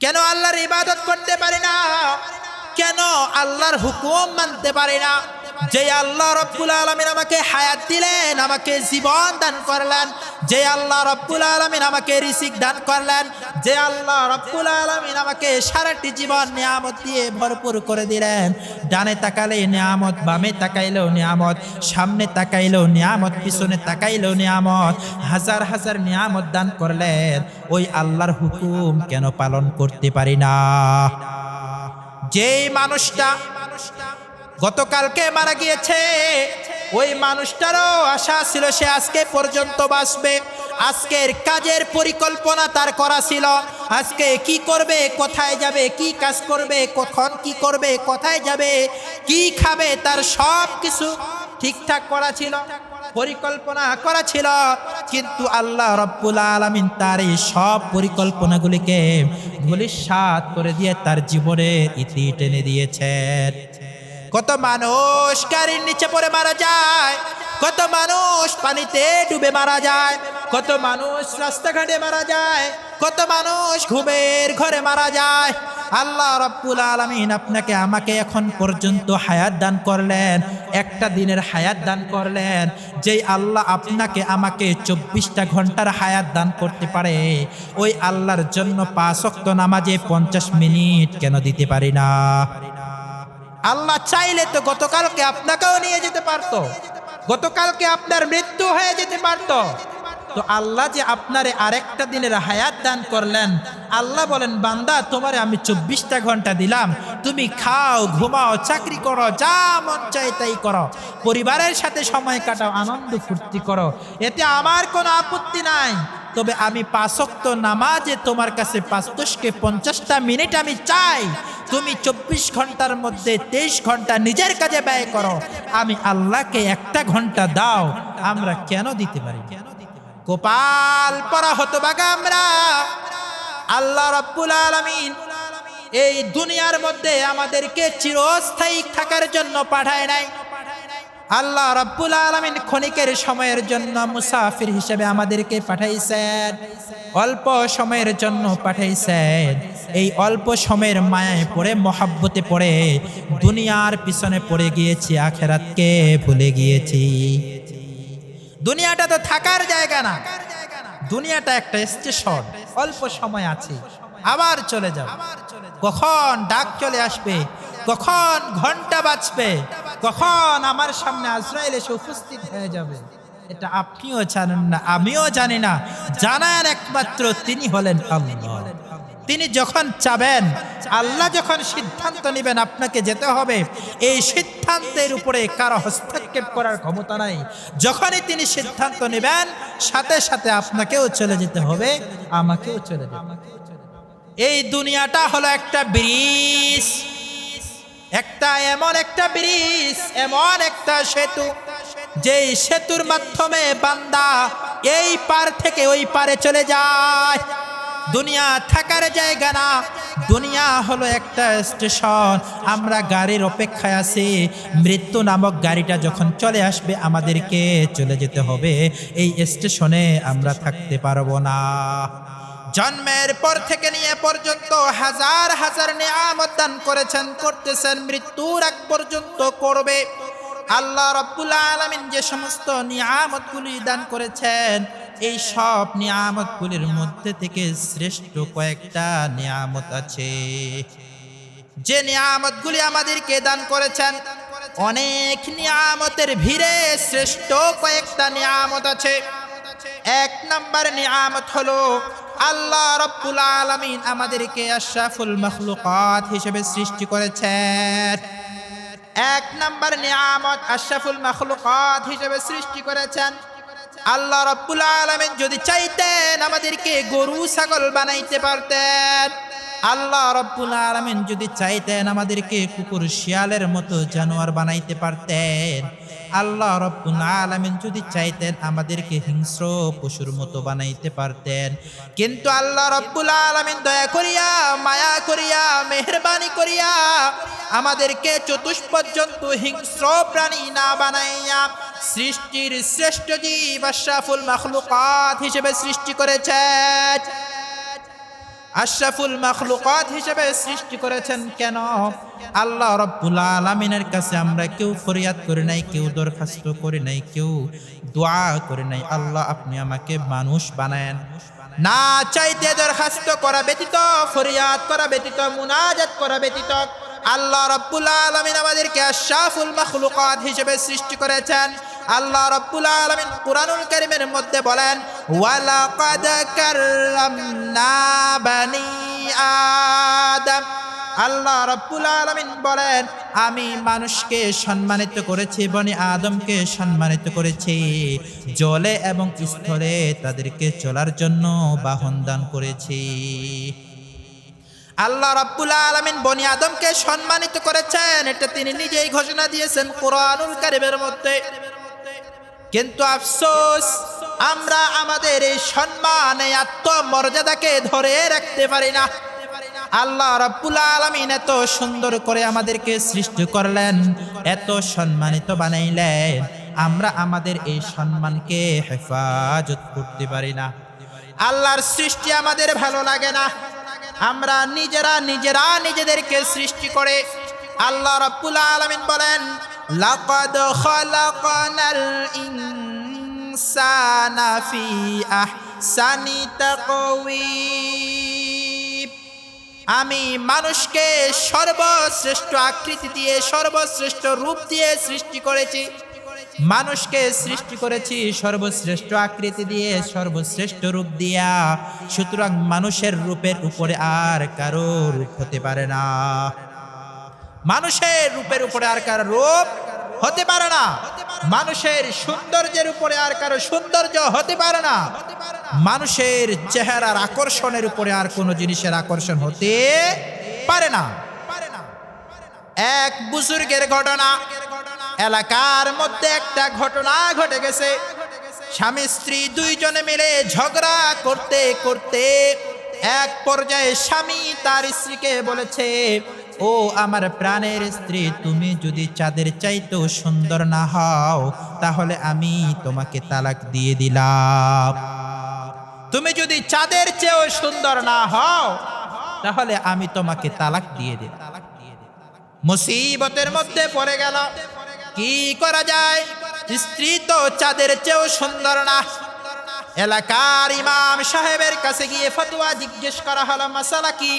কেন আল্লাহর ইবাদত করতে পারি না? কেন আল্লাহর হুকুম মানতে পারি না? যে আল্লাহ রাব্বুল আলামিন আমাকে হায়াত দিলেন, আমাকে জীবন দান করলেন, যে আল্লাহ রাব্বুল আলামিন আমাকে রিজিক দান করলেন, যে আল্লাহ রাব্বুল আলামিন আমাকে সারাটি জীবন নিয়ামত দিয়ে ভরপুর করে দিলেন, ডানে তাকালে নিয়ামত, বামে তাকাইলেও নিয়ামত, সামনে তাকাইলেও নিয়ামত, পিছনে তাকাইলেও নিয়ামত, হাজার হাজার নিয়ামত দান করলেন, ওই আল্লাহর হুকুম কেন পালন করতে পারি না? যেই মানুষটা গতকালকে মারা গিয়েছে, ওই মানুষটারও আশা ছিল সে আজকে পর্যন্ত বাঁচবে। আজকের কাজের পরিকল্পনা তার করা ছিল, আজকে কি করবে, কোথায় যাবে, কি কাজ করবে, কখন কি করবে, কোথায় যাবে, কি খাবে, তার সব কিছু ঠিকঠাক করা ছিল, পরিকল্পনা করা ছিল। কিন্তু আল্লাহ রাব্বুল আলামিন তার এই সব পরিকল্পনাগুলিকে ধূলিসাৎ করে দিয়ে তার জীবনের ইতি টেনে দিয়েছেন। কত মানুষ গাড়ির নিচে পড়ে মারা যায়, কত মানুষ পানিতে ডুবে মারা যায়, কত মানুষ রাস্তাঘাটে মারা যায়, কত মানুষ ঘুমের ঘরে মারা যায়। আল্লাহ রাব্বুল আলামিন আপনাকে আমাকে এখন পর্যন্ত হায়াত দান করলেন, একটা দিনের হায়াত দান করলেন। যেই আল্লাহ আপনাকে আমাকে 24টা ঘন্টার হায়াত দান করতে পারে, ওই আল্লাহর জন্য 5 ওয়াক্ত নামাজে 50 মিনিট কেন দিতে পারি না? আল্লাহ চাইলে তো গতকালকে আপনাকেও নিয়ে যেতে পারতো, গতকালকে আপনার মৃত্যু হয়ে যেতে পারতো। তো আল্লাহ যে আপনারে আরেকটা দিনের হায়াত দান করলেন, আল্লাহ বলেন, বান্দা তোমারে আমি 24টা ঘন্টা দিলাম, তুমি খাও, ঘুমাও, চাকরি করো, যা মন চাই তাই করো, পরিবারের সাথে সময় কাটাও, আনন্দ ফুর্তি করো, এতে আমার কোনো আপত্তি নাই। তবে আমি 5 ওয়াক্ত নামাজে তোমার কাছে 50টা মিনিট আমি চাই। তুমি 24 ঘন্টার মধ্যে 23 ঘন্টা নিজের কাজে ব্যয় করো, আমি আল্লাহকে 1টা ঘন্টা দাও। আমরা কেন দিতে পারি? কপাল পরা হতভাগা আমরা। আল্লাহ রাব্বুল আলামিন এই দুনিয়ার মধ্যে আমাদেরকে চিরস্থায়ী থাকার জন্য পাঠায় নাই। আল্লাহ রাব্বুল আলামিন ক্ষণিকের সময়ের জন্য মুসাফির হিসেবে আমাদেরকে পাঠাইছেন, অল্প সময়ের জন্য পাঠাইছেন। এই অল্প সময়ের মায়ায় পড়ে, মহাব্বতে পড়ে দুনিয়ার পিছনে পড়ে গিয়েছি, আখিরাতকে ভুলে গিয়েছি। দুনিয়াটা তো থাকার জায়গা না, দুনিয়াটা একটা স্টেশন, অল্প সময় আছে, আবার চলে যাব। কখন ডাক চলে আসবে, কখন ঘন্টা বাজবে, কখন আমার সামনে আজরাইল এসে উপস্থিত হয়ে যাবে, এটা আপনিও জানেন না, আমিও জানি না। জানেন একমাত্র তিনি হলেন আল্লাহ। তিনি যখন চাবেন, আল্লাহ যখন সিদ্ধান্ত নেবেন আপনাকে যেতে হবে, এই সিদ্ধান্তের উপরে কারো হস্তক্ষেপ করার ক্ষমতা নাই। যখনই তিনি সিদ্ধান্ত নেবেন, সাথে সাথে আপনাকেও চলে যেতে হবে, আমাকেও চলে যেতে হবে। এই দুনিয়াটা হলো একটা ব্রিজ, এমন একটা ব্রিজ, এমন একটা সেতু, যেই সেতুর মাধ্যমে বান্দা এই পার থেকে ওই পারে চলে যায়। দুনিয়া থাকার জায়গা না, দুনিয়া হলো একটা স্টেশন। আমরা গাড়ির অপেক্ষায় আছি, মৃত্যু নামক গাড়িটা যখন চলে আসবে আমাদেরকে চলে যেতে হবে। এই স্টেশনে আমরা থাকতে পারবো না। জন্মের পর থেকে নিয়ে পর্যন্ত হাজার হাজার নিয়ামত দান করেছেন, করতেছেন, মৃত্যুর আগ পর্যন্ত করবে। আল্লাহ রাব্বুল আলামিন যে সমস্ত নিয়ামতগুলি দান করেছেন, এই সব নিয়ামতগুলির মধ্যে থেকে শ্রেষ্ঠ কয়েকটা নিয়ামত আছে। যে নিয়ামতগুলি আমাদেরকে দান করেছেন, অনেক নিয়ামতের ভিড়ে শ্রেষ্ঠ কয়েকটা নিয়ামত আছে। 1 নাম্বার নিয়ামত হলো আল্লাহ রাব্বুল আলামিন আমাদেরকে আশরাফুল মাখলুকাত হিসেবে সৃষ্টি করেছেন। 1 নাম্বার নিয়ামত আশরাফুল মাখলুকাত হিসেবে সৃষ্টি করেছেন। আল্লাহ রাব্বুল আলামিন যদি চাইতেন আমাদেরকে গরু ছাগল বানাইতে পারতেন। আল্লাহ রাব্বুল আলামিন যদি চাইতেন আমাদেরকে কুকুর শিয়ালের মতো জানোয়ার বানাইতে পারতেন। আল্লাহ রাব্বুল আলামিন যদি চাইতেন আমাদেরকে হিংস্র পশুর মতো বানাইতে পারতেন। কিন্তু আল্লাহ রাব্বুল আলামিন দয়া করিয়া, মায়া করিয়া, মেহেরবানি করিয়া আমাদেরকে চতুষ্পর্যন্ত হিংস্র প্রাণী না বানাইয়া সৃষ্টির শ্রেষ্ঠ জীব আশরাফুল মাখলুকাত হিসেবে সৃষ্টি করেছেন। আশরাফুল মাখলুকাত হিসেবে সৃষ্টি করেছেন কেন? আল্লাহ রাব্বুল আলামিনের কাছে আমরা কেউ ফরিয়াদ করি নাই, কেউ দরখাস্ত করি নাই, কেউ দোয়া করি নাই, আল্লাহ আপনি আমাকে মানুষ বানায়েন। না চাইতে দরখাস্ত করা ব্যতীত, ফরিয়াদ করা ব্যতীত, মুনাজাত করা ব্যতীত আল্লাহ রাব্বুল আলামিন আমাদেরকে আশরাফুল মাখলুকাত হিসেবে সৃষ্টি করেছেন। আল্লাহ রাব্বুল আলামিন কুরআনুল কারীমের মধ্যে বলেন, ওয়ালাকাদ কাররামনা বানি আদম। আল্লাহ রাব্বুল আলামিন বলেন, আমি মানুষকে সম্মানিত করেছি, বনি আদমকে সম্মানিত করেছি, জলে এবং স্থলে তাদেরকে চলার জন্য বাহন দান করেছি। আল্লাহ রাব্বুল আলামিন বনি আদমকে সম্মানিত করেছেন, এটা তিনি নিজেই ঘোষণা দিয়েছেন কুরআনুল কারীমের মধ্যে। কিন্তু আফসোস, আমরা আমাদের এই সম্মান, এই আত্মমর্যাদাকে ধরে রাখতে পারি না। আল্লাহ রাব্বুল আলামিন এত সুন্দর করে আমাদেরকে সৃষ্টি করলেন, এত সম্মানিত বানাইলেন, আমরা আমাদের এই সম্মানকে হেফাজত করতে পারি না। আল্লাহর সৃষ্টি আমাদের ভালো লাগে না, আমরা নিজেরা নিজেদেরকে সৃষ্টি করে। আল্লাহ রাব্বুল আলামিন বলেন, লাকাদ খালাকনাল ইনসানা ফি আহসানি তাকওয়িম। আমি মানুষকে সর্বশ্রেষ্ঠ আকৃতি দিয়ে, সর্বশ্রেষ্ঠ রূপ দিয়ে সৃষ্টি করেছি। মানুষকে সৃষ্টি করেছি সর্বশ্রেষ্ঠ আকৃতি দিয়ে, সর্বশ্রেষ্ঠ রূপ দিয়া। সুতরাং মানুষের রূপের উপরে আর কারো রূপ হতে পারে না। মানুষের রূপের উপরে আর কারো রূপ হতে পারে না। মানুষের সৌন্দর্যের উপরে আর কারো সৌন্দর্য হতে পারে না। মানুষের চেহারার আকর্ষণের উপরে আর কোনো জিনিসের আকর্ষণ হতে পারে না। এক বুজুর্গের ঘটনা, এলাকার মধ্যে একটা ঘটনা ঘটে গেছে। স্বামী স্ত্রী দুইজনে মিলে ঝগড়া করতে করতে এক পর্যায়ে স্বামী তার স্ত্রীকে বলেছে, ও আমার প্রাণের স্ত্রী, তুমি যদি চাঁদের চাইতেও সুন্দর না হও তাহলে আমি তোমাকে তালাক দিয়ে দিলাম। তুমি যদি চাঁদের চেয়েও সুন্দর না হও তাহলে আমি তোমাকে তালাক দিয়ে দিলাম। মুসিবতের মধ্যে পড়ে গেল, কি করা যায়? স্ত্রী তো চাঁদের চেয়েও সুন্দর না। এলাকার ইমাম সাহেবের কাছে গিয়ে ফতোয়া জিজ্ঞেস করা হলো, মাসালা কি,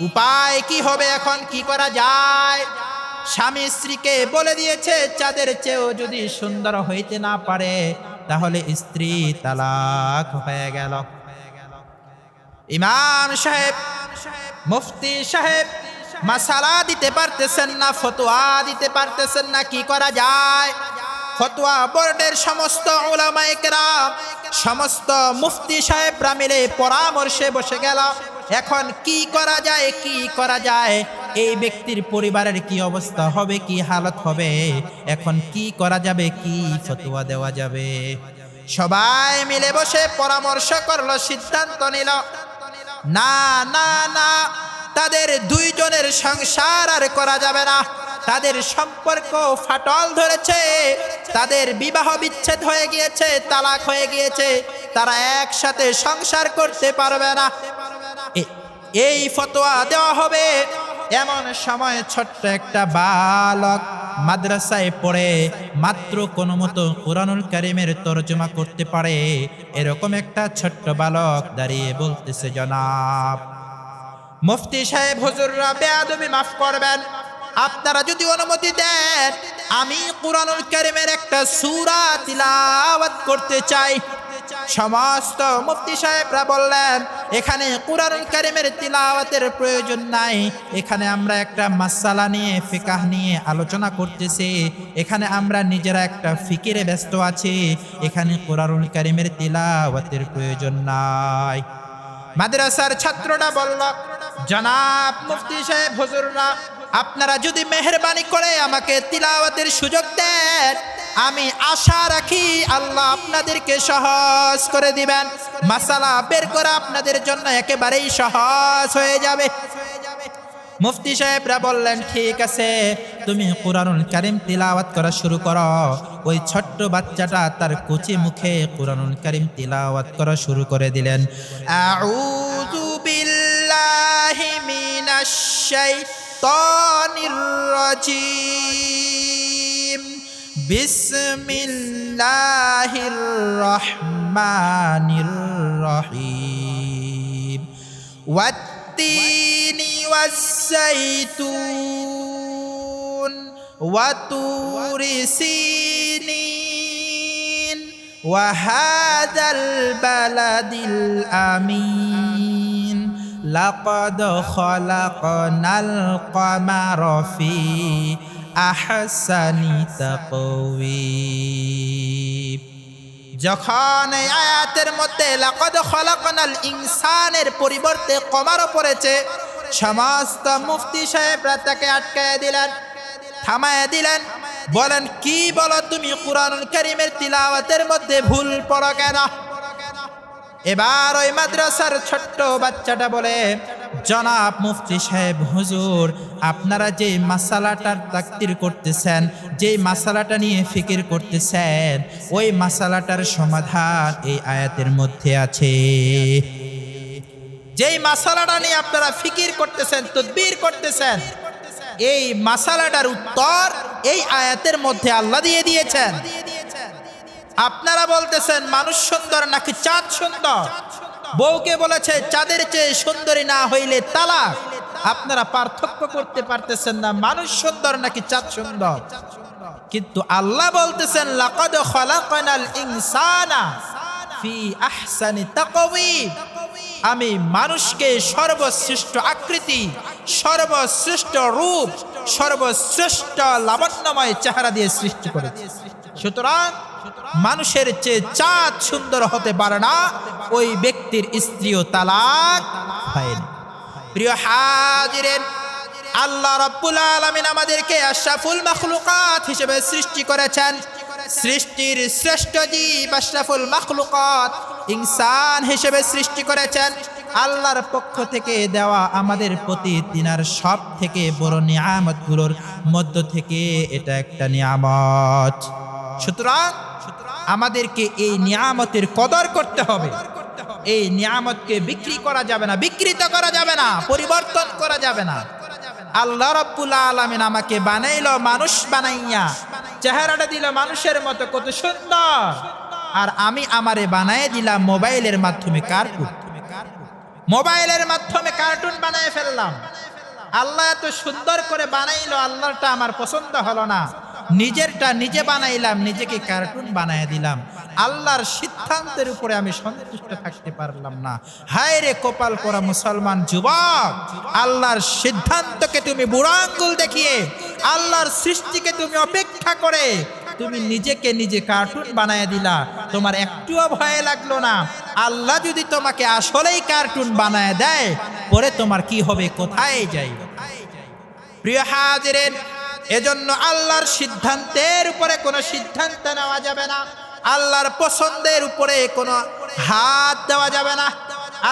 উপায় কি হবে, এখন কি করা যায়? স্বামী স্ত্রীকে বলে দিয়েছে, চাঁদের চেয়েও যদি সুন্দর হইতে না পারে তাহলে স্ত্রী তালাক হয়ে গেল। ইমাম সাহেব, মুফতি সাহেব মাসালা দিতে পারতেছেন না, ফতোয়া দিতে পারতেছেন না, কি করা যায়? ফতোয়া বোর্ডের সমস্ত উলামায়ে কেরাম, সমস্ত মুফতি সাহেবরা মিলে পরামর্শে বসে গেল, এখন কি করা যায়, কি করা যায়? এই ব্যক্তির পরিবারের কি অবস্থা হবে, কি হালত হবে, এখন কি করা যাবে, কি ফতোয়া দেওয়া যাবে? সবাই মিলে বসে পরামর্শ করলো, সিদ্ধান্ত নিল, না না না, তাদের দুইজনের সংসার আর করা যাবে না। তাদের সম্পর্ক ফাটল ধরেছে, তাদের বিবাহ বিচ্ছেদ হয়ে গিয়েছে, তালাক হয়ে গিয়েছে, তারা একসাথে সংসার করতে পারবে না। এই ফতোয়া দেওয়া হবে। এমন সময় ছোট্ট একটা বালক মাদ্রাসায় পড়ে মাত্র কোনো মতো কুরআনুল কারীমের তরজমা করতে পারে, এরকম একটা ছোট্ট বালক দাঁড়িয়ে বলতেছে, জনাব মুফতি সাহেব, হুজুররা বেয়াদবি মাফ করবেন, আপনারা যদি অনুমতি দেন আমি কুরআনুল কারীমের একটা সূরা তিলাওয়াত করতে চাই। সমস্ত মুফতি সাহেবরা বললেন, এখানে কুরআনুল কারীমের তিলাওয়াতের প্রয়োজন নাই, এখানে আমরা একটা মাসআলা নিয়ে, ফিকহ নিয়ে আলোচনা করতেছি, এখানে আমরা নিজেরা একটা ফিকিরে ব্যস্ত আছি, এখানে কুরআনুল কারীমের তিলাওয়াতের প্রয়োজন নাই। মাদ্রাসার ছাত্ররা বলল, জনাব মুফতি সাহেব, হুজুররা আপনারা যদি মেহেরবানি করে আমাকে তিলাওয়াতের সুযোগ দেন, আমি আশা রাখি আল্লাহ আপনাদেরকে সহজ করে দিবেন, মাসালা বের করা আপনাদের জন্য একেবারেই সহজ হয়ে যাবে। মুফতি সাহেবরা বললেন, ঠিক আছে, তুমি কুরআনুল কারীম তিলাওয়াত করা শুরু করো। ওই ছোট্ট বাচ্চাটা তার কুচি মুখে কুরআনুল কারীম তিলাওয়াত করা শুরু করে দিলেন। আউযু বিল্লাহি বিল্লাহি মিনাশ শাইতানির রাজিম বিসমিল্লাহির রহমানির রহিম ওয়াত-তিনি ওয়াজ-যাইতুন ওয়া তুরি সিনিন ওয়া হাযাল বালাদিল আমিন লাকাদ খালাকনাল কামারা ফি আহসানি তাকওয়িম। যখন এই আয়াতের মধ্যে লাকাদ খালাকনাল ইনসানের পরিবর্তে কমারও পড়েছে, সমস্ত মুফতি সাহেবরা তাকে আটকায় দিলেন, থামায় দিলেন। বলেন, কি বলো তুমি? কুরআনুল কারীমের তিলাওয়াতের মধ্যে ভুল পড়ো কেন? এবার ওই মাদ্রাসার ছোট্ট বাচ্চাটা বলে, জনাব মুফতি সাহেব হুজুর, আপনারা যে মাসালাটার তাকদির করতেছেন, যে মাসালাটা নিয়ে ফিকির করতেছেন, ওই মাসালাটার সমাধান এই আয়াতের মধ্যে আছে। যেই মাসালাটা নিয়ে আপনারা ফিকির করতেছেন, তাদবীর করতেছেন, এই মাসালাটার উত্তর এই আয়াতের মধ্যে আল্লাহ দিয়ে দিয়েছেন। আপনারা বলতেছেন মানুষ সুন্দর নাকি চাঁদ সুন্দর? বউকে বলেছে চাঁদের চেয়ে সুন্দরী না হইলে তালাক। আপনারা পার্থক্য করতে পারতেছেন না মানুষ সুন্দর নাকি চাঁদ সুন্দর। কিন্তু আল্লাহ বলতেছেন লাকাদ খালাকনাল ইনসানা ফি আহসানি তাকওয়িম, আমি মানুষকে সর্বশ্রেষ্ঠ আকৃতি, সর্বশ্রেষ্ঠ রূপ, সর্বশ্রেষ্ঠ লাবণ্যময় চেহারা দিয়ে সৃষ্টি করেছি। সুতরাং মানুষের চেয়ে চাঁদ সুন্দর হতে পারে না, ওই ব্যক্তির স্ত্রীও তালাক হয়নি। প্রিয় হাজিরিন, আল্লাহ রাব্বুল আলামিন আমাদেরকে আশরাফুল মাখলুকাত হিসেবে সৃষ্টি করেছেন। সৃষ্টির শ্রেষ্ঠ জীব আশরাফুল মাখলুকাত ইনসান হিসেবে সৃষ্টি করেছেন। আল্লাহর পক্ষ থেকে দেওয়া আমাদের প্রতি তিনার সব থেকে বড় নিয়ামতগুলোর মধ্য থেকে এটা একটা নিয়ামত। সুতরাং আমাদেরকে এই নিয়ামতের কদর করতে হবে। এই নিয়ামতকে বিক্রি করা যাবে না, বিকৃত করা যাবে না, পরিবর্তন করা যাবে না। আল্লাহ রাব্বুল আলামিন আমাকে বানাইলো মানুষ বানাইয়া, চেহারাটা দিল মানুষের মতো কত সুন্দর, আর আমি আমারে বানায় দিলাম মোবাইলের মাধ্যমে কার্টুন। মোবাইলের মাধ্যমে কার্টুন বানায় ফেললাম। আল্লাহ এত সুন্দর করে বানাইলো, আল্লাহটা আমার পছন্দ হলো না, নিজেরটা নিজে বানাইলাম, নিজেকে কার্টুন বানায় দিলাম। আল্লাহর সিদ্ধান্তের উপরে আমি সন্তুষ্ট থাকতে পারলাম না। হায় রে কপাল পোড়া মুসলমান যুবক, আল্লাহর সিদ্ধান্তকে তুমি বুড়ো আঙ্গুল দেখিয়ে, আল্লাহর সৃষ্টিকে তুমি অপেক্ষা করে তুমি নিজেকে নিজে কার্টুন বানায় দিলা। তোমার একটুও ভয় লাগলো না? আল্লাহ যদি তোমাকে আসলেই কার্টুন বানায় দেয়, পরে তোমার কি হবে, কোথায় যাইবে? প্রিয় হাজিরিন, এজন্য আল্লাহর সিদ্ধান্তের উপরে কোনো সিদ্ধান্ত নেওয়া যাবে না, আল্লাহর পছন্দের উপরে কোনো হাত দেওয়া যাবে না।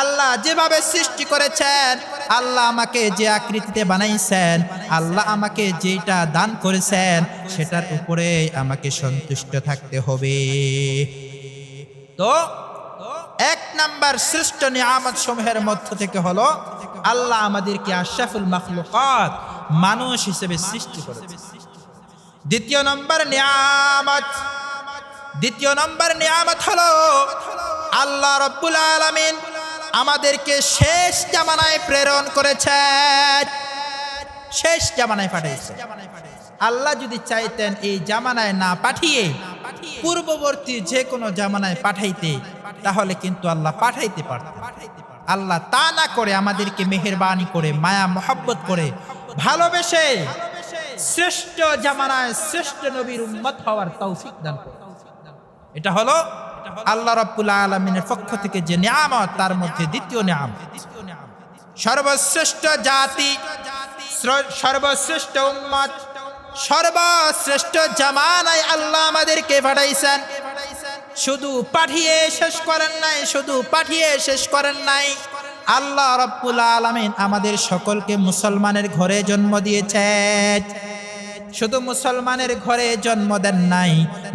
আল্লাহ যেভাবে সৃষ্টি করেছেন, আল্লাহ আমাকে যে আকৃতিতে বানাইছেন, আল্লাহ আমাকে যেটা দান করেছেন, সেটার উপরে আমাকে সন্তুষ্ট থাকতে হবে। তো এক নাম্বার শ্রেষ্ঠ নিয়ামত সমূহের মধ্য থেকে হলো আল্লাহ আমাদেরকে আশরাফুল মাখলুকাত মানুষ হিসেবে সৃষ্টি করেছে। দ্বিতীয় নম্বর নিয়ামত হলো আল্লাহ রাব্বুল আলামিন আমাদেরকে শেষ জামানায় প্রেরণ করেছেন, শেষ জামানায় পাঠিয়েছেন। আল্লাহ যদি চাইতেন এই জামানায় না পাঠিয়ে পূর্ববর্তী যে কোনো জামানায় পাঠাইতে, তাহলে কিন্তু আল্লাহ পাঠাইতে পারতেন। আল্লাহ তা না করে আমাদেরকে মেহেরবানি করে, মায়া মোহাব্বত করে, ভালোবেসে শ্রেষ্ঠ জামানায় শ্রেষ্ঠ নবীর উম্মত হওয়ার তৌফিক দান করেন। এটা হলো আল্লাহ রাব্বুল আলামিনের পক্ষ থেকে যে নিয়ামত, তার মধ্যে দ্বিতীয় নিয়ামত। সর্বশ্রেষ্ঠ জাতি, সর্বশ্রেষ্ঠ উম্মত, সর্বশ্রেষ্ঠ জামানায় আল্লাহ আমাদেরকে পাঠাইছেন। শুধু পাঠিয়ে শেষ করেন নাই, আল্লাহ রাব্বুল আলামিন আমাদের সকলকে মুসলমানের ঘরে জন্ম দিয়েছেন। শুধু মুসলমানের ঘরে জন্ম দেন নাই,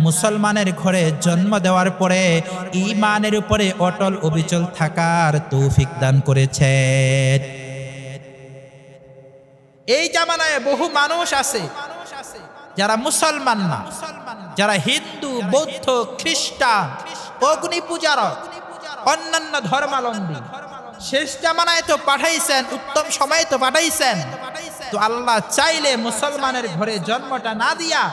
মুসলমানের ঘরে জন্ম দেওয়ার পরে ঈমানের উপরে অটল অবিচল থাকার তৌফিক দান করেছেন। এই জামানায় বহু মানুষ আছে যারা মুসলমান না, যারা হিন্দু, বৌদ্ধ, খ্রিস্টান, অগ্নি পূজারক, অন্যান্য ধর্মাবলম্বী। শেষ জামানায় তো পাঠাইছেন, উত্তম সময়ে তো পাঠাইছেন, তো আল্লাহ চাইলে মুসলমানের ঘরে জন্মটা না দিয়া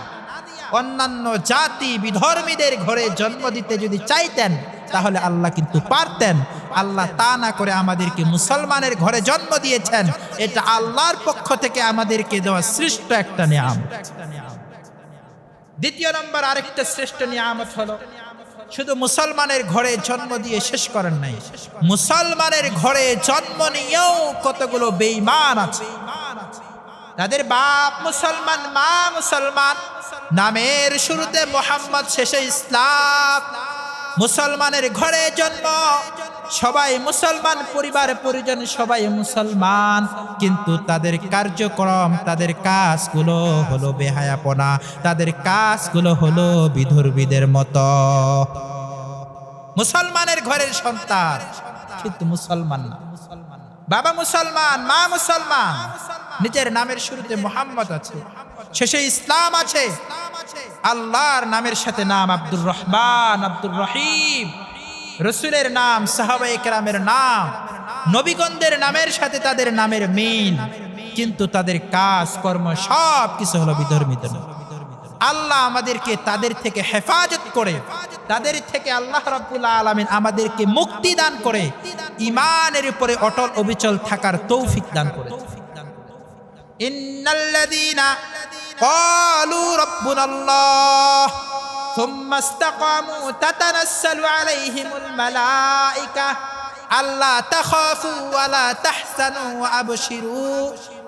অন্যান্য জাতি বিধর্মীদের ঘরে জন্ম দিতে যদি চাইতেন তাহলে আল্লাহ কিন্তু পারতেন। আল্লাহ তা না করে আমাদেরকে মুসলমানের ঘরে জন্ম দিয়েছেন। এটা আল্লাহর পক্ষ থেকে আমাদেরকে দেওয়া শ্রেষ্ঠ একটা নিয়ামত। দ্বিতীয় নম্বর আরেকটা শ্রেষ্ঠ নিয়ামত হলো, শুধু মুসলমানের ঘরে জন্ম দিয়ে শেষ করেন নাই, মুসলমানের ঘরে জন্ম নিয়েও কতগুলো বেঈমান আছে। তাদের বাপ মুসলমান, মা মুসলমান, নামের শুরুতে মোহাম্মদ, শেষে ইসলাম। মুসলমানের ঘরে জন্ম, সবাই মুসলমান, পরিবার পরিজন সবাই মুসলমান, কিন্তু তাদের কার্যক্রম, তাদের কাজগুলো হলো বেহায়াপনা, তাদের কাজগুলো হলো বিধর্মীদের মতো। মুসলমানের ঘরের সন্তান কিন্তু মুসলমান না, বাবা মুসলমান, মা মুসলমান, নিজের নামের শুরুতে মোহাম্মদ আছে, শেষে ইসলাম আছে, আল্লাহর নামের সাথে নাম আব্দুর রহমান, আব্দুর রহিম, রসুলের নাম, সাহাবায়ে কেরামের নাম, নবীগণদের নামের সাথে তাদের নামের মিল, কিন্তু তাদের কাজ কর্ম সব কিছু হলো বিধর্মীদের। আল্লাহ আমাদেরকে তাদের থেকে হেফাজত করে, তাদের থেকে আল্লাহ রাব্বুল আলামিন আমাদেরকে মুক্তি দান করে, ঈমানের উপরে অটল অবিচল থাকার তৌফিক দান করে। ইন্নাল্লাযীনা ক্বালু রাব্বুনাল্লাহ সুম্মা ইসতাকামু তাতানাসসালু আলাইহিমুল মালায়েকা আল্লা তাখাফু ওয়া লা তাহজানু ওয়া আবশিরু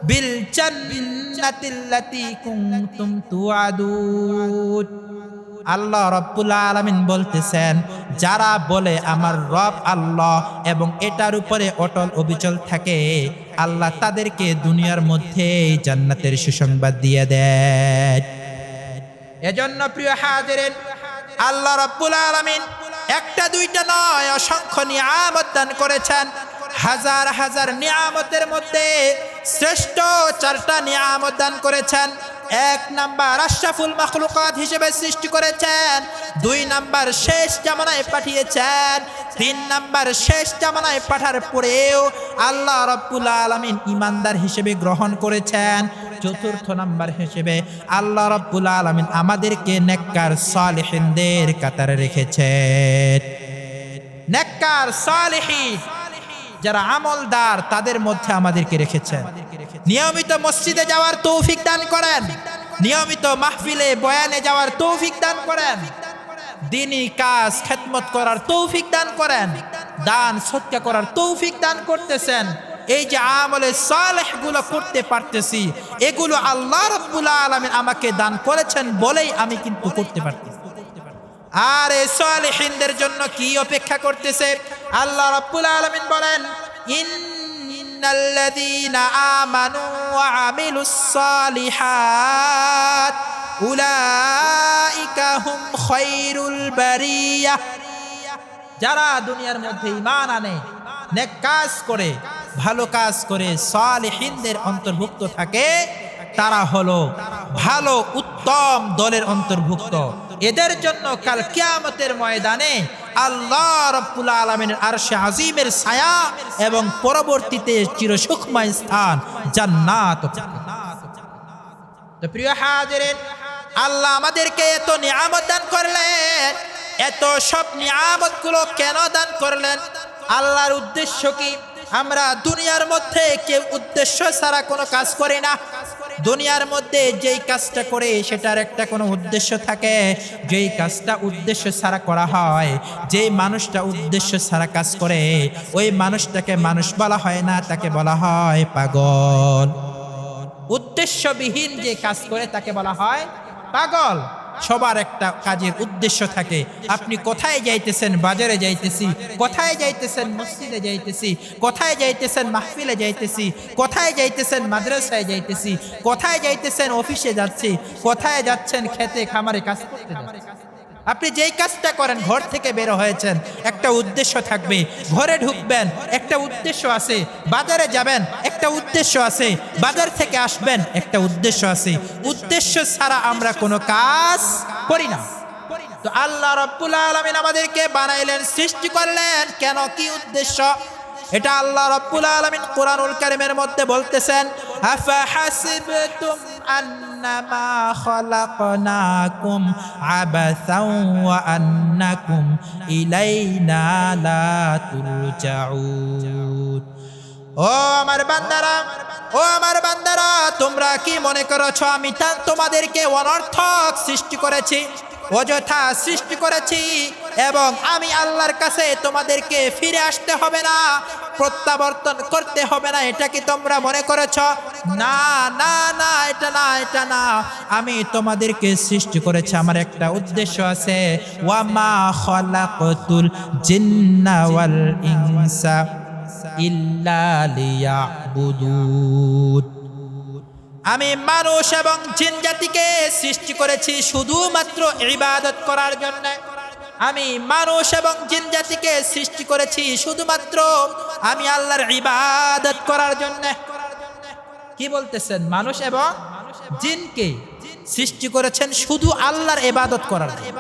বিল জান্নাতিল্লাতী কুনতুম তুআদুন। আল্লাহ রাব্বুল আলামিন বলতেছেন, যারা বলে আমার রব আল্লাহ এবং এটার উপরে অটল অবিচল থাকে, আল্লাহ তাদেরকে দুনিয়ার মধ্যে জান্নাতের সুসংবাদ দিয়ে দেন। এজন্য প্রিয় হাজিরিন, আল্লাহ রাব্বুল আলামিন একটা দুইটা নয়, অসংখ্য নিয়ামত দান করেছেন। হাজার হাজার নিয়ামতের মধ্যে শ্রেষ্ঠ চারটা নিয়ামত দান করেছেন। এক নাম্বার আশরাফুল মাখলুকাত হিসেবে সৃষ্টি করেছেন, দুই নাম্বার শেষ জামানায় পাঠিয়েছেন, তিন নাম্বার শেষ জামানায় পাঠার পরেও আল্লাহ রাব্বুল আলামিন ঈমানদার হিসেবে গ্রহণ করেছেন, চতুর্থ নাম্বার হিসেবে আল্লাহ রাব্বুল আলামিন আমাদেরকে নেককার সালেহিনদের কাতারে রেখেছেন। নেককার সালেহিন যারা আমলদার, তাদের মধ্যে আমাদেরকে রেখেছেন। নিয়মিত মসজিদে যাওয়ার তৌফিক দান করেন, নিয়মিত মাহফিলে বয়ানে যাওয়ার তৌফিক দান করেন, দ্বীনি কাজ খেদমত করার তৌফিক দান করেন, দান সদকা করার তৌফিক দান করতেছেন। এই যে আমলে সালেহ গুলো করতে পারতেছি, এগুলো আল্লাহ রাব্বুল আলামিন আমাকে দান করেছেন বলেই আমি কিন্তু করতে পারতেছি। আর এই সালেহিনদের জন্য কি অপেক্ষা করতেছে? আল্লাহ রাব্বুল আলামিন বলেন, ইন্নাল্লাযীনা আমানু ওয়া আমিলুস সালিহাত উলাইকা হুম খায়রুল বারিয়াহ। যারা দুনিয়ার মধ্যে ঈমান আনে, নেক কাজ করে, ভালো কাজ করে, সালেহিনদের অন্তর্ভুক্ত থাকে, তারা হলো ভালো উত্তম দলের অন্তর্ভুক্ত। এদের জন্য কাল কিয়ামতের ময়দানে আল্লাহ রাব্বুল আলামিনের আরশে আজিমের ছায়া এবং পরবর্তীতে চিরসুখময় স্থান জান্নাত। তো প্রিয় হাজিরিন, আল্লাহ আমাদেরকে এত নিয়ামত দান করলেন, এত সব নিয়ামতগুলো কেন দান করলেন? আল্লাহর উদ্দেশ্য কি? আমরা দুনিয়ার মধ্যে কেউ উদ্দেশ্য ছাড়া কোনো কাজ করি না। দুনিয়ার মধ্যে যেই কাজটা করে সেটার একটা কোনো উদ্দেশ্য থাকে। যেই কাজটা উদ্দেশ্য ছাড়া করা হয়, যেই মানুষটা উদ্দেশ্য ছাড়া কাজ করে, ওই মানুষটাকে মানুষ বলা হয় না, তাকে বলা হয় পাগল। উদ্দেশ্যবিহীন যে কাজ করে তাকে বলা হয় পাগল। সবার একটা কাজের উদ্দেশ্য থাকে। আপনি কোথায় যাইতেছেন? বাজারে যাইতেছি। কোথায় যাইতেছেন? মসজিদে যাইতেছি। কোথায় যাইতেছেন? মাহফিলে যাইতেছি। কোথায় যাইতেছেন? মাদ্রাসায় যাইতেছি। কোথায় যাইতেছেন? অফিসে যাচ্ছি। কোথায় যাচ্ছেন? খেতে খামারে কাজ করতে যাচ্ছি। আপনি যেই কাজটা করেন, ঘর থেকে বের হয়েছেন, একটা উদ্দেশ্য থাকবে। ঘরে ঢুকবেন, একটা উদ্দেশ্য আছে। বাজারে যাবেন, একটা উদ্দেশ্য আছে। বাজার থেকে আসবেন, একটা উদ্দেশ্য আছে। উদ্দেশ্য ছাড়া আমরা কোনো কাজ করি না। তো আল্লাহ রাব্বুল আলামিন আমাদেরকে বানাইলেন, সৃষ্টি করলেন কেন? কি উদ্দেশ্য? এটা আল্লাহ রাব্বুল আলামিন কোরআনুল কারীমের মধ্যে বলতেছেন, আফা হাসিবতুম আন্নামা খালাকনাকুম আবাসাও ওয়া আন্নাকুম ইলাইনা লা তুরজাউন। ও আমার বান্দারা, ও আমার বান্দারা, তোমরা কি মনে করেছো আমি তোমাদেরকে অনর্থক সৃষ্টি করেছি, অযথা সৃষ্টি করেছি এবং আমি আল্লাহর কাছে তোমাদেরকে ফিরে আসতে হবে না, প্রত্যাবর্তন করতে হবে না, এটা কি তোমরা মনে করেছ? না না না, এটা না, এটা না। আমি তোমাদেরকে সৃষ্টি করেছি, আমার একটা উদ্দেশ্য আছে। ওয়ামা খালাকতুল জিন্না ওয়াল ইনসা ইল্লা লিয়াবুদুন। আমি মানুষ এবং জিন জাতিকে সৃষ্টি করেছি শুধুমাত্র ইবাদত করার জন্য। আমি মানুষ এবং জিন জাতিকে সৃষ্টি করেছি শুধুমাত্র আমি আল্লাহর ইবাদত করার জন্য। কি বলতেছেন? মানুষ এবং জিনকে সৃষ্টি করেছেন শুধু আল্লাহর ইবাদত করার জন্য।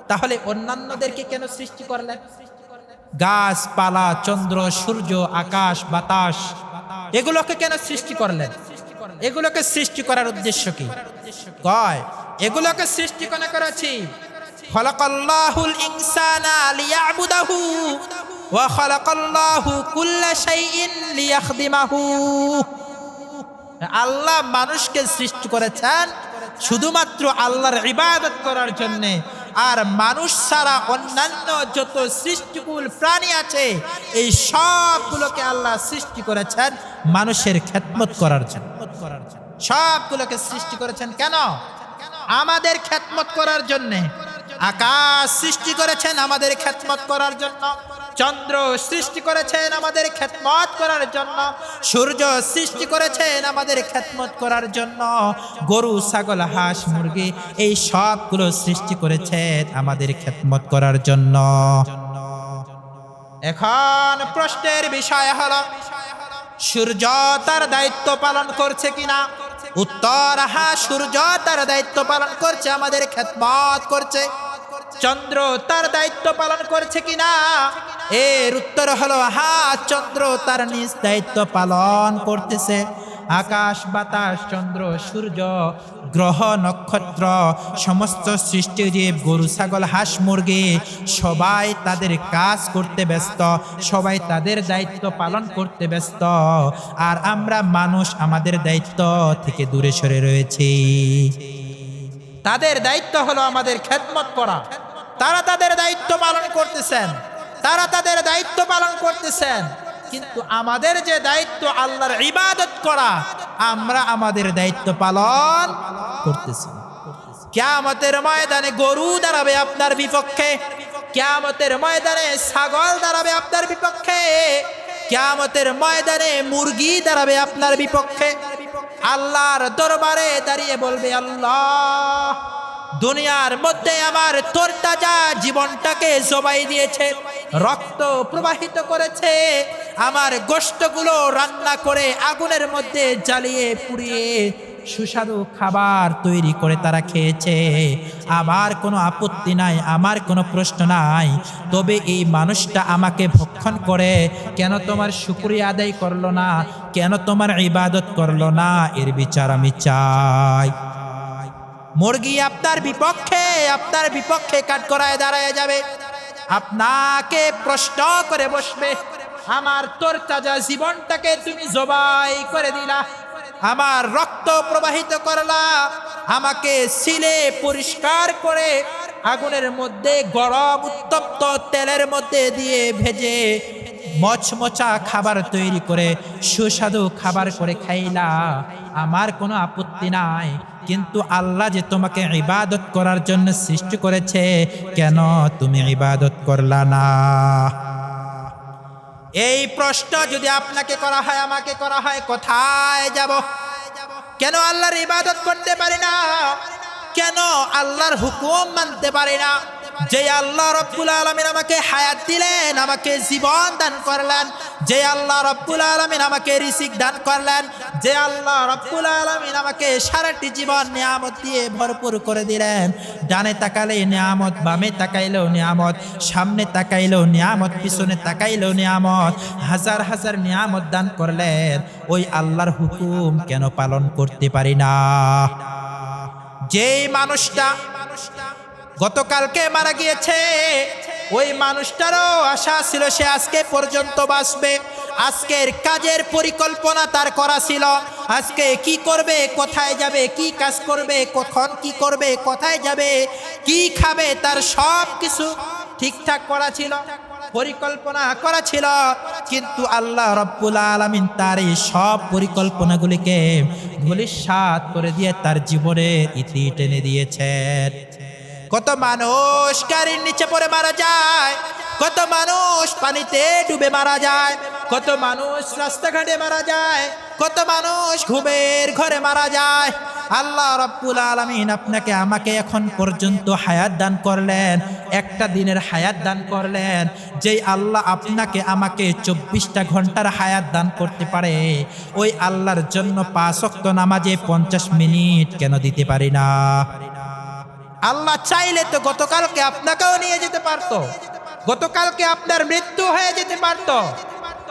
তাহলে অন্যান্যদেরকে কেন সৃষ্টি করলেন? গাছপালা, চন্দ্র, সূর্য, আকাশ, বাতাস, এগুলোকে কেন সৃষ্টি করলেন? এগুলোকে সৃষ্টি করার উদ্দেশ্য কি? কয় এগুলোকে সৃষ্টি কেন করেছি? খালাকাল্লাহুল ইনসানা লিয়াবুদাহু ওয়া খালাকাল্লাহু কুল্লা শাইইন লিয়াখদিমাহু। আল্লাহ মানুষকে সৃষ্টি করেছেন শুধুমাত্র আল্লাহর ইবাদত করার জন্য। আর মানুষ ছাড়া অন্যান্য যত সৃষ্টিকুল প্রাণী আছে, এই সবগুলোকে আল্লাহ সৃষ্টি করেছেন মানুষের খেদমত করার জন্য। সবগুলোকে সৃষ্টি করেছেন কেন? আমাদের খেদমত করার জন্য। আকাশ সৃষ্টি করেছেন আমাদের খেদমত করার জন্য। চন্দ্র সৃষ্টি করেছেন আমাদের খেদমত করার জন্য। সূর্য সৃষ্টি করেছেন আমাদের খেদমত করার জন্য। গরু, ছাগল, হাঁস, মুরগি, এই সবগুলো সৃষ্টি করেছেন আমাদের খেদমত করার জন্য। এখন প্রশ্নের বিষয় হলো, সূর্য তার দায়িত্ব পালন করছে কিনা? উত্তর, হ্যাঁ, সূর্য তার দায়িত্ব পালন করছে, আমাদের খেদমত করছে। চন্দ্র তার দায়িত্ব পালন করছে কিনা? এর উত্তর হলো হ্যাঁ, চন্দ্র তার নিজ দায়িত্ব পালন করতেছে। আকাশ, বাতাস, চন্দ্র, সূর্য, গ্রহ, নক্ষত্র, সমস্ত সৃষ্টি জীব, গরু, ছাগল, হাঁস, মুরগি, সবাই তাদের কাজ করতে ব্যস্ত, সবাই তাদের দায়িত্ব পালন করতে ব্যস্ত। আর আমরা মানুষ আমাদের দায়িত্ব থেকে দূরে সরে রয়েছি। তাদের দায়িত্ব হলো আমাদের খেদমত করা। তারা তাদের দায়িত্ব পালন করতেছেন, তারা তাদের দায়িত্ব পালন করতেছেন, কিন্তু আমাদের যে দায়িত্ব আল্লাহর ইবাদত করা, আমরা আমাদের দায়িত্ব পালন করতেছি। কিয়ামতের ময়দানে গরু দাঁড়াবে আপনার বিপক্ষে, কিয়ামতের ময়দানে ছাগল দাঁড়াবে আপনার বিপক্ষে, কিয়ামতের ময়দানে মুরগি দাঁড়াবে আপনার বিপক্ষে। আল্লাহর দরবারে দাঁড়িয়ে বলবে, আল্লাহ, দুনিয়ার মধ্যে আমার তরতাজা জীবনটাকে জবাই দিয়েছে, রক্ত প্রবাহিত করেছে, আমার গোশতগুলো রান্না করে আগুনের মধ্যে জ্বালিয়ে পুড়িয়ে সুস্বাদু খাবার তৈরি করে তারা খেয়েছে। আমার কোনো আপত্তি নাই, আমার কোনো প্রশ্ন নাই, তবে এই মানুষটা আমাকে ভক্ষণ করে কেন তোমার শুকরিয়া আদায় করলো না, কেন তোমার ইবাদত করলো না, এর বিচার আমি চাই। মুরগি আপনার বিপক্ষে, আপনার বিপক্ষে কাঠগড়ায় দাঁড়ায় যাবে, আপনাকে প্রশ্ন করে বসবে, আমার তরতাজা জীবনটাকে তুমি জবাই করে দিলা, আমার রক্ত প্রবাহিত করলা, আমাকে ছিলে পরিষ্কার করে আগুনের মধ্যে গরম উত্তপ্ত তেলের মধ্যে দিয়ে ভেজে মচমচা খাবার তৈরি করে সুস্বাদু খাবার করে খাইলা, আমার কোনো আপত্তি নাই। কিন্তু আল্লাহ যে তোমাকে ইবাদত করার জন্য সৃষ্টি করেছে, কেন তুমি ইবাদত করলা না? এই প্রশ্ন যদি আপনাকে করা হয়, আমাকে করা হয়, কোথায় যাব? কেন আল্লাহর ইবাদত করতে পারি না? কেন আল্লাহর হুকুম মানতে পারি না? যে আল্লাহ রাব্বুল আলামিন আমাকে হায়াত দিলেন, আমাকে জীবন দান করলেন, যে আল্লাহ রাব্বুল আলামিন আমাকে রিজিক দান করলেন, যে আল্লাহ রাব্বুল আলামিন আমাকে সারাটি জীবন নিয়ামত দিয়ে ভরপুর করে দিলেন, ডানে তাকালে নিয়ামত, বামে তাকাইলেও নিয়ামত, সামনে তাকাইলেও নিয়ামত, পিছনে তাকাইলেও নিয়ামত, হাজার হাজার নিয়ামত দান করলেন, ওই আল্লাহর হুকুম কেন পালন করতে পারি না? যেই মানুষটা গতকালকে মারা গিয়েছে, ওই মানুষটারও আশা ছিল সে আজকে পর্যন্ত বাঁচবে। আজকের কাজের পরিকল্পনা তার করা ছিল, আজকে কি করবে, কোথায় যাবে, কি কাজ করবে, কখন কি করবে, কোথায় যাবে, কি খাবে, তার সব কিছু ঠিকঠাক করা ছিল, পরিকল্পনা করা ছিল। কিন্তু আল্লাহ রাব্বুল আলামিন তার এই সব পরিকল্পনাগুলিকে ধূলিসাৎ করে দিয়ে তার জীবনের ইতি টেনে দিয়েছেন। কত মানুষ গাড়ির নিচে পড়ে মারা যায়, কত মানুষ পানিতে ডুবে মারা যায়, কত মানুষ রাস্তাঘাটে মারা যায়, কত মানুষ ঘুমের ঘরে মারা যায়। আল্লাহ রাব্বুল আলামিন আপনাকে আমাকে এখন পর্যন্ত হায়াত দান করলেন, একটা দিনের হায়াত দান করলেন। যেই আল্লাহ আপনাকে আমাকে 24টা ঘন্টার হায়াত দান করতে পারে, ওই আল্লাহর জন্য 5 ওয়াক্ত নামাজে 50 মিনিট কেন দিতে পারি না? আল্লাহ চাইলে তো গতকালকে আপনাকেও নিয়ে যেতে পারতো, গতকালকে আপনার মৃত্যু হয়ে যেতে পারতো।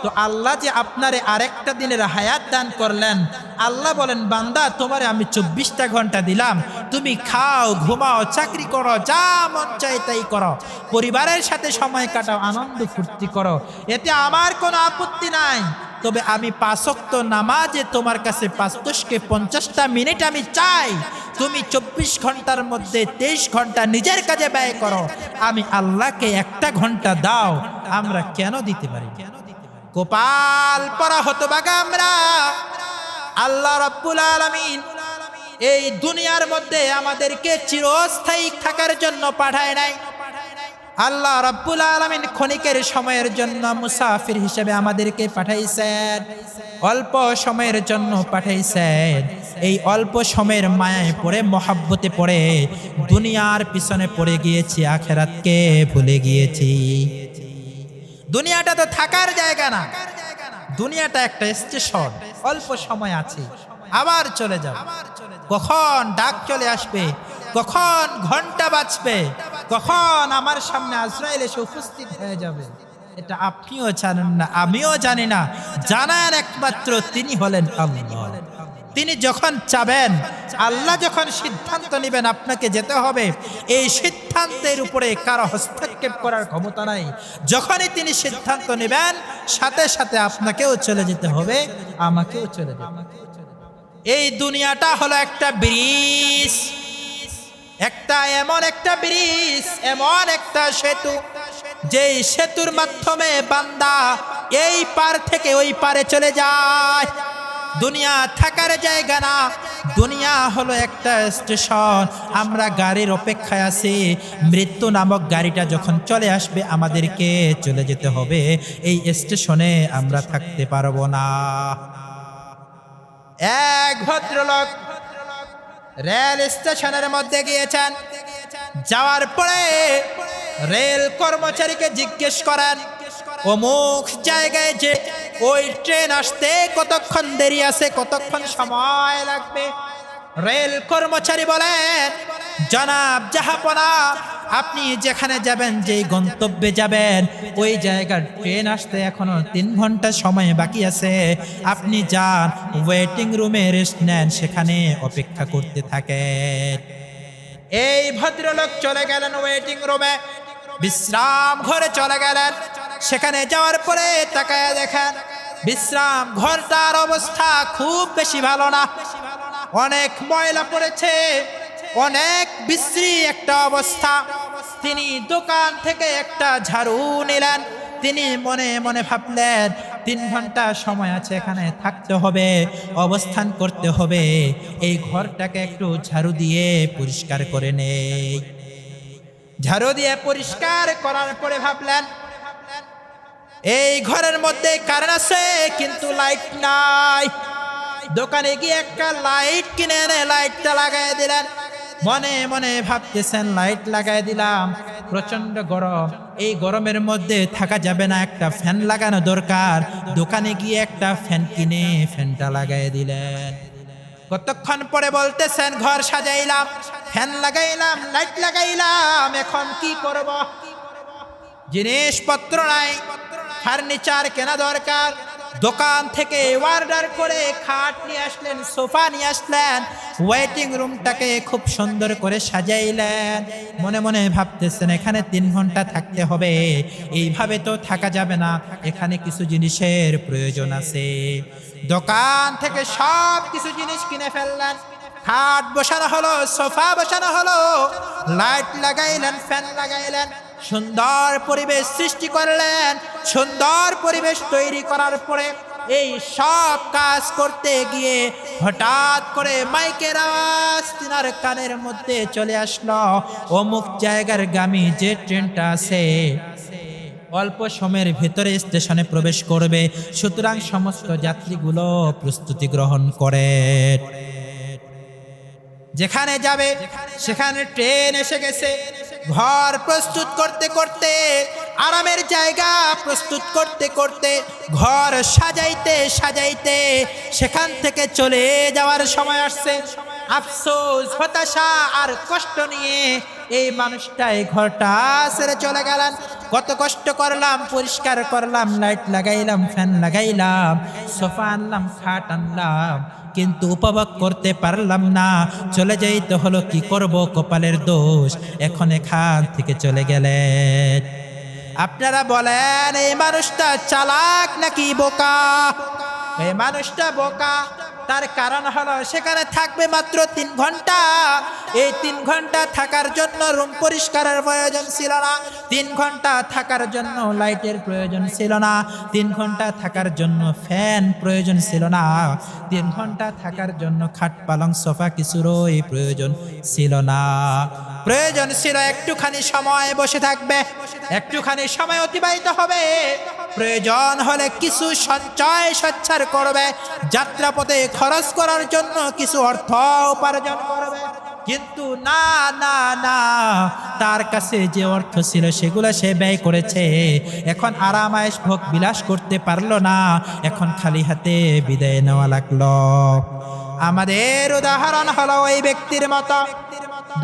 তো আল্লাহ যে আপনারে আরেকটা দিনের হায়াত দান করলেন, আল্লাহ বলেন, বান্দা তোমারে আমি 24টা ঘন্টা দিলাম, তুমি খাও, ঘুমাও, চাকরি করো, যা মন চাই তাই করো, পরিবারের সাথে সময় কাটাও, আনন্দ ফুর্তি করো, এতে আমার কোনো আপত্তি নাই। তবে আমি 5 ওয়াক্ত নামাজে তোমার কাছে 50টা মিনিট আমি চাই। তুমি 24 ঘন্টার মধ্যে 23 ঘন্টা নিজের কাজে ব্যয় করো, আমি আল্লাহকে 1টা ঘন্টা দাও। আমরা কেন দিতে পারি? কপাল পরা হতভাগা আমরা। আল্লাহ রাব্বুল আলামিন এই দুনিয়ার মধ্যে আমাদেরকে চিরস্থায়ী থাকার জন্য পাঠায় নাই। আল্লাহ রাব্বুল আলামিন ক্ষণিকের সময়ের জন্য মুসাফির হিসেবে আমাদেরকে পাঠাইছেন, অল্প সময়ের জন্য পাঠাইছেন। এই অল্প সময়ের মায়ায় পড়ে, মহাব্বতে পড়ে দুনিয়ার পিছনে পড়ে গিয়েছি, আখিরাতকে ভুলে গিয়েছি। দুনিয়াটা তো থাকার জায়গা না, দুনিয়াটা একটা স্টেশন, অল্প সময় আছে, আবার চলে যাব। কখন ডাক চলে আসবে, কখন ঘন্টা বাজবে, কখন আমার সামনে আজরাইল এসে উপস্থিত হয়ে যাবে, এটা আপনিও জানেন না, আমিও জানি না। জানেন একমাত্র তিনি হলেন আল্লাহ। তিনি যখন চাবেন, আল্লাহ যখন সিদ্ধান্ত নেবেন আপনাকে যেতে হবে, এই সিদ্ধান্তের উপরে কারো হস্তক্ষেপ করার ক্ষমতা নাই। যখনই তিনি সিদ্ধান্ত নেবেন, সাথে সাথে আপনাকেও চলে যেতে হবে, আমাকেও চলে যেতে হবে। এই দুনিয়াটা হলো একটা ব্রিজ, এমন একটা ব্রিজ, এমন একটা সেতু, যেই সেতুর মাধ্যমে বান্দা এই পার থেকে ওই পারে চলে যায়। দুনিয়া থাকার জায়গা না, দুনিয়া হলো একটা স্টেশন। আমরা গাড়ির অপেক্ষায় আছি, মৃত্যু নামক গাড়িটা যখন চলে আসবে আমাদেরকে চলে যেতে হবে। এই স্টেশনে আমরা থাকতে পারবো না। এক ভদ্রলোক রেল স্টেশনের মধ্যে গিয়েছেন, যাওয়ার পরে রেল কর্মচারীকে জিজ্ঞেস করেন, অমুক জায়গায় যে ওই ট্রেন আসতে কতক্ষণ দেরি আছে, কতক্ষণ সময় লাগবে? রেল কর্মচারী বলেন, জনাব জাহাপনা, আপনি যেখানে যাবেন, যেই গন্তব্যে যাবেন, ওই জায়গার ট্রেন আসতে এখনো 3 ঘন্টা সময় বাকি আছে। আপনি যান, ওয়েটিং রুমে রেস্ট নেন, সেখানে অপেক্ষা করতে থাকেন। এই ভদ্রলোক চলে গেলেন ওয়েটিং রুমে, বিশ্রাম ঘরে চলে গেলেন। সেখানে যাওয়ার পরে তাকায় দেখেন বিশ্রাম ঘরটার অবস্থা খুব বেশি ভালো না, অনেক ময়লা পড়েছে, অনেক বিশ্রী একটা অবস্থা। তিনি দোকান থেকে একটা ঝাড়ু নিলেন, তিনি মনে মনে ভাবলেন 3 ঘন্টা সময় আছে, এখানে থাকতে হবে, অবস্থান করতে হবে, এই ঘরটাকে একটু ঝাড়ু দিয়ে পরিষ্কার করে নেই। ঝাড়ু দিয়ে পরিষ্কার করার পরে ভাবলেন এই ঘরের মধ্যে কারেন্ট আছে কিন্তু লাইট নাই। দোকানে গিয়ে একটা লাইট কিনে এনে লাইটটা লাগাই দিলেন। মনে মনে ভাবতেছেন লাইট লাগাই দিলাম, প্রচন্ড গরম, এই গরমের মধ্যে থাকা যাবে না, একটা ফ্যান লাগানো দরকার। দোকানে গিয়ে একটা ফ্যান কিনে ফ্যানটা লাগাই দিলেন। কতক্ষণ পরে বলতেছেন ঘর সাজাইলাম, ফ্যান লাগাইলাম, লাইট লাগাইলাম, এখন কি করব? জিনিসপত্র নাই, ফার্নিচার কেনা দরকার। দোকান থেকে অর্ডার করে খাট নিয়ে আসলেন, সোফা নিয়ে আসলেন, ওয়েটিং রুমটাকে খুব সুন্দর করে সাজাইলেন। মনে মনে ভাবতেছেন এখানে 3 ঘন্টা থাকতে হবে, এইভাবে তো থাকা যাবে না, এখানে কিছু জিনিসের প্রয়োজন আছে। দোকান থেকে সব কিছু জিনিস কিনে ফেললেন। খাট বসানো হলো, সোফা বসানো হলো, লাইট লাগাইলেন, ফ্যান লাগাইলেন, সুন্দর পরিবেশ সৃষ্টি করলেন। সুন্দর পরিবেশ তৈরি করার পরে এই সব কাজ করতে গিয়ে হঠাৎ করে মাইকের আওয়াজ তিনার কানের মধ্যে চলে আসলো, অমুক জায়গার গামী যে ট্রেনটা আছে অল্প সময়ের ভেতরে স্টেশনে প্রবেশ করবে, সুতরাং সমস্ত যাত্রীগুলো প্রস্তুতি গ্রহণ করে। যেখানে যাবে সেখানে ট্রেন এসে গেছে। ঘর প্রস্তুত করতে করতে, আরামের জায়গা প্রস্তুত করতে করতে, ঘর সাজাইতে সাজাইতে সেখান থেকে চলে যাওয়ার সময় আসছে। আফসোস, হতাশা আর কষ্ট নিয়ে এই মানুষটা এই ঘরটা ছেড়ে চলে গেলেন। কত কষ্ট করলাম, পরিষ্কার করলাম, লাইট লাগাইলাম, ফ্যান লাগাইলাম, সোফা আনলাম, খাট আনলাম, কিন্তু উপভোগ করতে পারলাম না। চলে যাইতে হলো, কি করব, কপালের দোষ, এখন এখান থেকে চলে গেলেন। আপনারা বলেন এই মানুষটা চালাক নাকি বোকা? এই মানুষটা বোকা। তার কারণ হলো সেখানে থাকবে মাত্র 3 ঘন্টা। এই 3 ঘন্টা থাকার জন্য রুম পরিষ্কারের প্রয়োজন ছিল না, 3 ঘন্টা থাকার জন্য লাইটের প্রয়োজন ছিল না, 3 ঘন্টা থাকার জন্য ফ্যান প্রয়োজন ছিল না, 3 ঘন্টা থাকার জন্য খাট পালং সোফা কিছুরই প্রয়োজন ছিল না। প্রয়োজন ছিল একটুখানি সময় বসে থাকবে, একটুখানি সময় অতিবাহিত হবে, প্রয়োজন হলে কিছু সঞ্চয় সচ্ছার করবে, যাত্রাপথে খরচ করার জন্য কিছু অর্থ উপার্জন করবে। কিন্তু না না না, তার কাছে যে অর্থ ছিল সেগুলো সে ব্যয় করেছে। এখন আরাম আয়েশ ভোগ বিলাস করতে পারলো না, এখন খালি হাতে বিদায় নেওয়া লাগলো। আমাদের উদাহরণ হলো ওই ব্যক্তির মতো।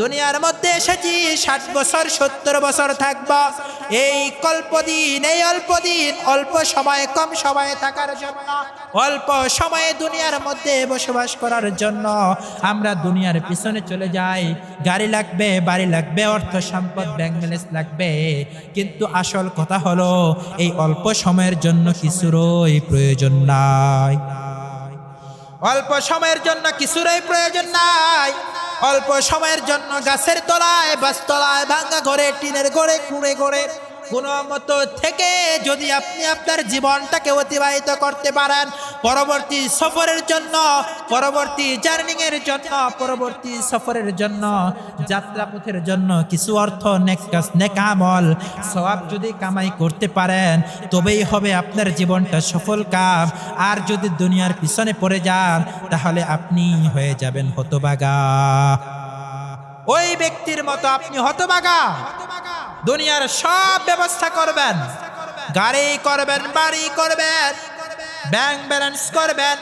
দুনিয়ার মধ্যে এসেছি 60 বছর 70 বছর থাকব, এই কল্পদিন, এই অল্প দিন, অল্প সময়ে, কম সময়ে থাকার জন্য, অল্প সময়ে দুনিয়ার মধ্যে বসবাস করার জন্য আমরা দুনিয়ার পিছনে চলে যাই। গাড়ি লাগবে, বাড়ি লাগবে, অর্থ সম্পদ, ব্যাংক ব্যালেন্স লাগবে, কিন্তু আসল কথা হলো এই অল্প সময়ের জন্য কিছুরই প্রয়োজন নাই। অল্প সময়ের জন্য কিছুরই প্রয়োজন নাই। অল্প সময়ের জন্য গাছের তলায়, বাসতলায়, ভাঙ্গা ঘরে, টিনের ঘরে, কুঁড়ে ঘরে কোনো মতো থেকে যদি আপনি আপনার জীবনটাকে অতিবাহিত করতে পারেন, পরবর্তী সফরের জন্য, পরবর্তী জার্নিংয়ের জন্য, পরবর্তী সফরের জন্য, যাত্রাপথের জন্য কিছু অর্থ, নেক কাজ, নেক আমল, সওয়াব যদি কামাই করতে পারেন তবেই হবে আপনার জীবনটা সফল কাম। আর যদি দুনিয়ার পিছনে পড়ে যান তাহলে আপনি হয়ে যাবেন হতভাগা। ওই ব্যক্তির মতো আপনি হতভাগা। দুনিয়ার সব ব্যবস্থা করবেন, গাড়ি করবেন, বাড়ি করবেন, ব্যাংক ব্যালেন্স করবেন,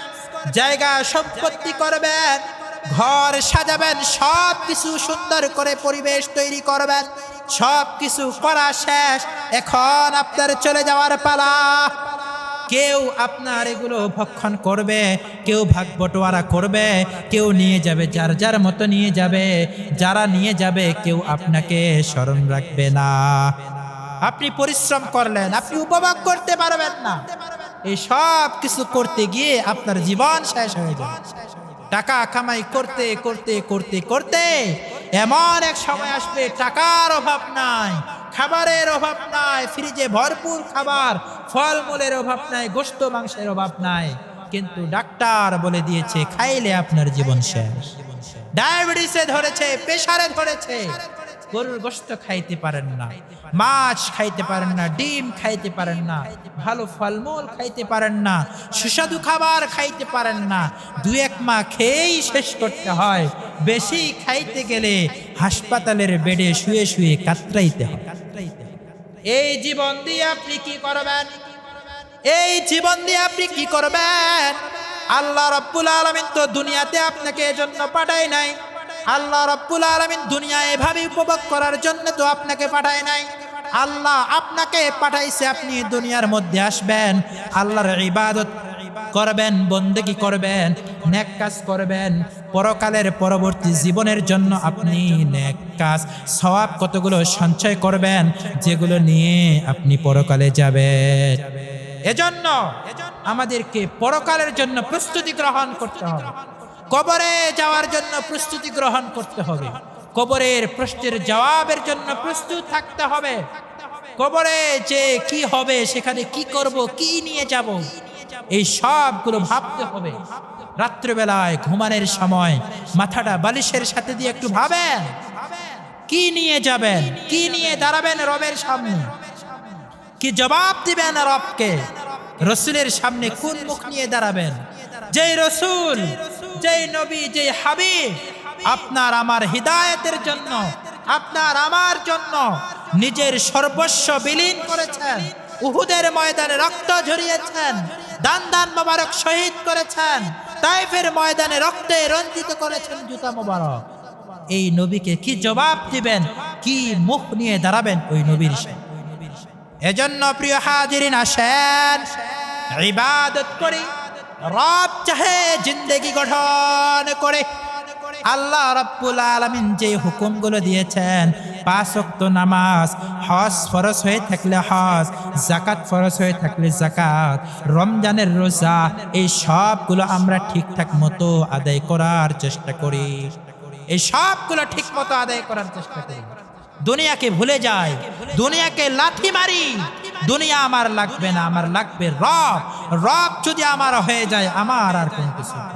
জায়গা সম্পত্তি করবেন, ঘর সাজাবেন, সব কিছু সুন্দর করে পরিবেশ তৈরি করবেন, সব কিছু করা শেষ, এখন আপনার চলে যাওয়ার পালা। কেউ আপনার এগুলো ভক্ষণ করবে, কেউ ভাগ বটোয়ারা করবে, কেউ নিয়ে যাবে, যার যার মতো নিয়ে যাবে। যারা নিয়ে যাবে কেউ আপনাকে স্মরণ রাখবে না। আপনি পরিশ্রম করলেন, আপনি উপভোগ করতে পারবেন না। এই সব কিছু করতে গিয়ে আপনার জীবন শেষ হয়ে যাবে। টাকা কামাই করতে করতে করতে করতে এমন এক সময় আসবে টাকার অভাব নাই, খাবারের অভাব নাই, ফ্রিজে ভরপুর খাবার, ফলমূলের অভাব নাই, গোশত মাংসের অভাব নাই, কিন্তু ডাক্তার বলে দিয়েছে খাইলে আপনার জীবন শেষ। ডায়াবেটিসে ধরেছে, প্রেসারে ধরেছে, গরুর গোশত খাইতে পারেন না, মাছ খাইতে পারেন না, ডিম খাইতে পারেন না, ভালো ফলমূল খাইতে পারেন না, সুস্বাদু খাবার খাইতে পারেন না, দু এক মা খেয়েই শেষ করতে হয়। বেশি খাইতে গেলে হাসপাতালের বেডে শুয়ে শুয়ে কাতরাইতে হয়। এই জীবন দিয়ে আপনি কি করবেন? এই জীবন দিয়ে আপনি কি করবেন? আল্লাহ রাব্বুল আলামিন তো দুনিয়াতে আপনাকে এজন্য পাঠায় নাই। আল্লাহ রাব্বুল আলামিন দুনিয়া এভাবে উপভোগ করার জন্য তো আপনাকে পাঠায় নাই। আল্লাহ আপনাকে পাঠাইছে আপনি দুনিয়ার মধ্যে আসবেন, আল্লাহর ইবাদত করবেন, বন্দেগী করবেন, নেক কাজ করবেন। পরকালের পরবর্তী জীবনের জন্য আপনি নেক কাজ সওয়াব কতগুলো সঞ্চয় করবেন, যেগুলো নিয়ে আপনি পরকালে যাবেন। এজন্য আমাদেরকে পরকালের জন্য প্রস্তুতি গ্রহণ করতে হবে, কবরে যাওয়ার জন্য প্রস্তুতি গ্রহণ করতে হবে, কবরের প্রশ্নের জবাবের জন্য প্রস্তুত থাকতে হবে। কবরে যে কি হবে, সেখানে কি করব, কি নিয়ে যাব, এই সবগুলো ভাবতে হবে। রাত্রিবেলায় ঘুমানোর সময় মাথাটা বালিশের সাথে দিয়ে একটু ভাবেন, কি নিয়ে যাবেন, কি নিয়ে দাঁড়াবেন রবের সামনে, কি জবাব দিবেন রবকে, রসুলের সামনে কোন মুখ নিয়ে দাঁড়াবেন। যেই রসুল, যেই নবী, যেই হাবিব আপনার আমার হিদায়াতের জন্য, আপনার আমার জন্য নিজের সর্বস্ব বিলীন করেছেন, উহুদের ময়দানে রক্ত ঝরিয়েছেন, দান দান মোবারক শহীদ করেছেন, তাইফের ময়দানে রক্তে রঞ্জিত করেছেন জুতা মোবারক। এই নবীকে কি জবাব দিবেন, কি মুখ নিয়ে দাঁড়াবেন ওই নবীর সামনে? এজন্য প্রিয় হাজিরিন, আসেন ইবাদত করি, রব চাহে জিন্দেগি গঠন করে। আল্লাহ রাব্বুল আলামিন যে হুকুমগুলো দিয়েছেন, 5 ওয়াক্ত নামাজ, হজ ফরজ হয়ে থাকলে হজ, যাকাত ফরজ হয়ে থাকলে যাকাত, রমজানের রোজা, এই সবগুলো আমরা ঠিকঠাক মতো আদায় করার চেষ্টা করি। এই সবগুলো ঠিক মতো আদায় করার চেষ্টা করি। দুনিয়াকে ভুলে যাই, দুনিয়াকে লাথি মারি, দুনিয়া আমার লাগবে না, আমার লাগবে রব। রব যদি আমার হয়ে যায়, আমার আর কোন কিছু না।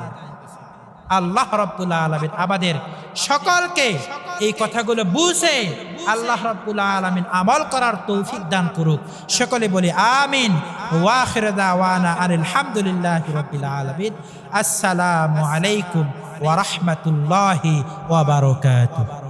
আল্লাহ রাব্বুল আলামিন আমাদের সকলকে এই কথাগুলো বুঝে আল্লাহ রাব্বুল আলামিন আমল করার তৌফিক দান করুক। সকলে বলি আমিন। ওয়া আখিরু দাওয়ানা আলহামদুলিল্লাহি রাব্বিল আলামিন। আসসালামু আলাইকুম ওয়া রাহমাতুল্লাহি ওয়া বারাকাতুহু।